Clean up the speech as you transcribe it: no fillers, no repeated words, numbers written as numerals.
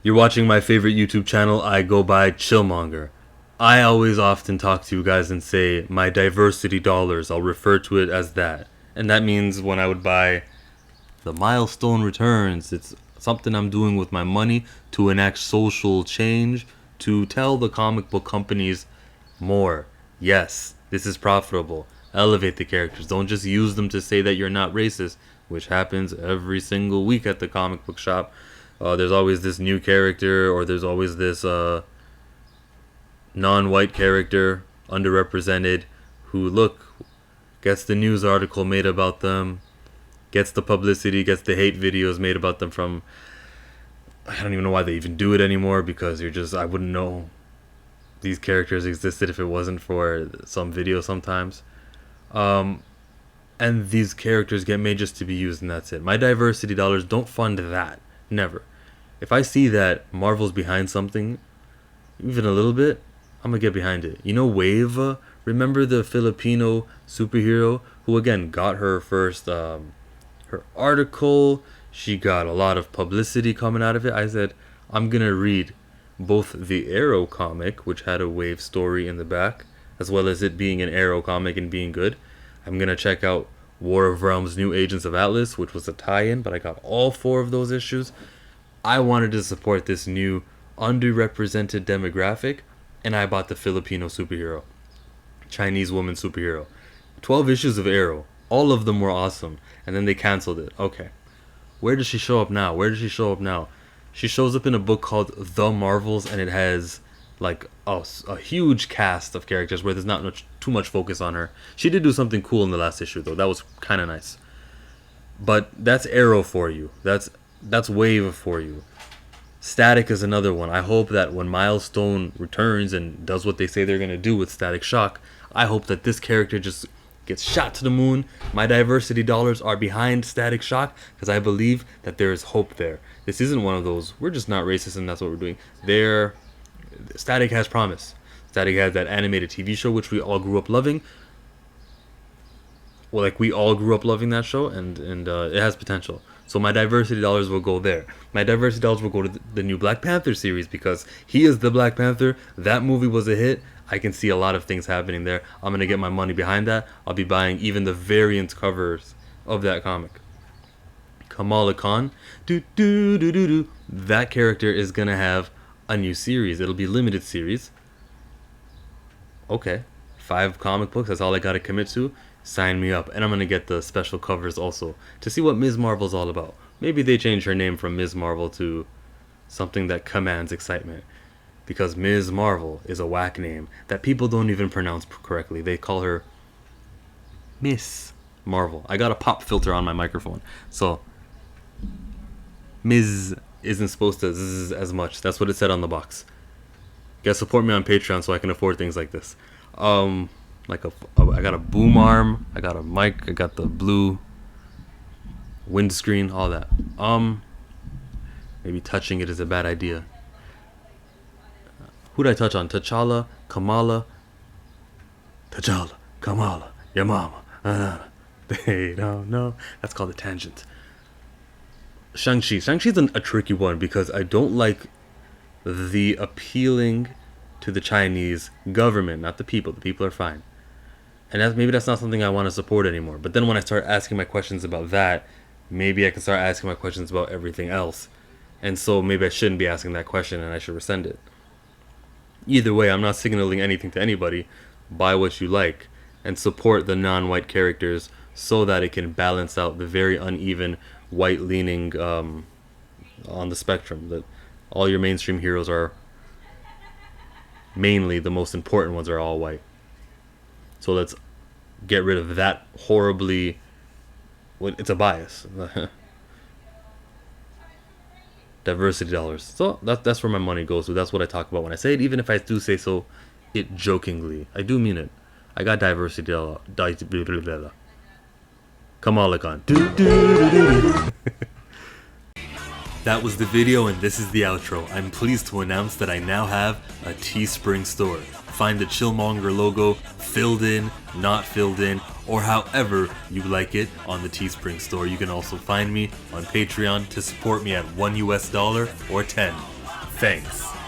You're watching my favorite YouTube channel. I go by Chillmonger. I always often talk to you guys and say my diversity dollars. I'll refer to it as that. And that means when I would buy the milestone returns, it's something I'm doing with my money to enact social change, to tell the comic book companies more. Yes, this is profitable. Elevate the characters. Don't just use them to say that you're not racist, which happens every single week at the comic book shop. There's always this new character, or there's always this non-white character, underrepresented, who gets the news article made about them, gets the publicity, gets the hate videos made about them from. I don't even know why they even do it anymore, because I wouldn't know these characters existed if it wasn't for some video sometimes. And these characters get made just to be used, and that's it. My diversity dollars don't fund that. Never. If I see that Marvel's behind something, even a little bit, I'm gonna get behind it. You know, Wave. Remember the Filipino superhero who again got her first her article. She got a lot of publicity coming out of it. I said I'm gonna read both the Arrow comic, which had a Wave story in the back, as well as it being an Arrow comic and being good. I'm gonna check out War of Realms New Agents of Atlas, which was a tie-in, but I got all 4 of those issues. I wanted to support this new underrepresented demographic, and I bought the Filipino superhero, Chinese woman superhero. 12 issues of Arrow. All of them were awesome, and then they canceled it. Okay. Where does she show up now? She shows up in a book called The Marvels, and it has like a huge cast of characters where there's not too much focus on her. She did do something cool in the last issue though. That was kind of nice. But that's Arrow for you. That's Wave for you. Static is another one. I hope that when Milestone returns and does what they say they're going to do with Static Shock, I hope that this character just gets shot to the moon. My diversity dollars are behind Static Shock because I believe that there is hope there. This isn't one of those, we're just not racist and that's what we're doing. Static has promise. Static has that animated TV show which we all grew up loving. Well, like we all grew up loving that show, and it has potential. So my diversity dollars will go there. My diversity dollars will go to the new Black Panther series because he is the Black Panther. That movie was a hit. I can see a lot of things happening there. I'm gonna get my money behind that. I'll be buying even the variant covers of that comic. Kamala Khan, that character is gonna have a new series. It'll be limited series. Okay, 5 comic books. That's all I gotta commit to. Sign me up. And I'm gonna get the special covers also to see what Ms. Marvel's all about. Maybe they change her name from Ms. Marvel to something that commands excitement, because Ms. Marvel is a whack name that people don't even pronounce correctly. They call her Miss Marvel. I got a pop filter on my microphone, so Ms. isn't supposed to zzz as much. That's what it said on the box. You guys support me on Patreon so I can afford things like this. I got a boom arm, I got a mic, I got the blue windscreen, all that. Maybe touching it is a bad idea. Who'd I touch on? T'Challa, Kamala, your mama. They don't know. That's called a tangent. Shang-Chi. Shang-Chi's a tricky one because I don't like the appealing to the Chinese government, not the people. The people are fine. And maybe that's not something I want to support anymore. But then when I start asking my questions about that, maybe I can start asking my questions about everything else. And so maybe I shouldn't be asking that question and I should rescind it. Either way, I'm not signaling anything to anybody. Buy what you like and support the non-white characters so that it can balance out the very uneven white-leaning on the spectrum. That all your mainstream heroes are, mainly the most important ones, are all white. So let's get rid of that horribly. Well, it's a bias. Diversity dollars. So that's where my money goes to. That's what I talk about when I say it. Even if I do say so, it jokingly. I do mean it. I got diversity dollars. Kamala Khan. That was the video, and this is the outro. I'm pleased to announce that I now have a Teespring store. Find the Chillmonger logo filled in, not filled in, or however you like it on the Teespring store. You can also find me on Patreon to support me at $1 or $10. Thanks.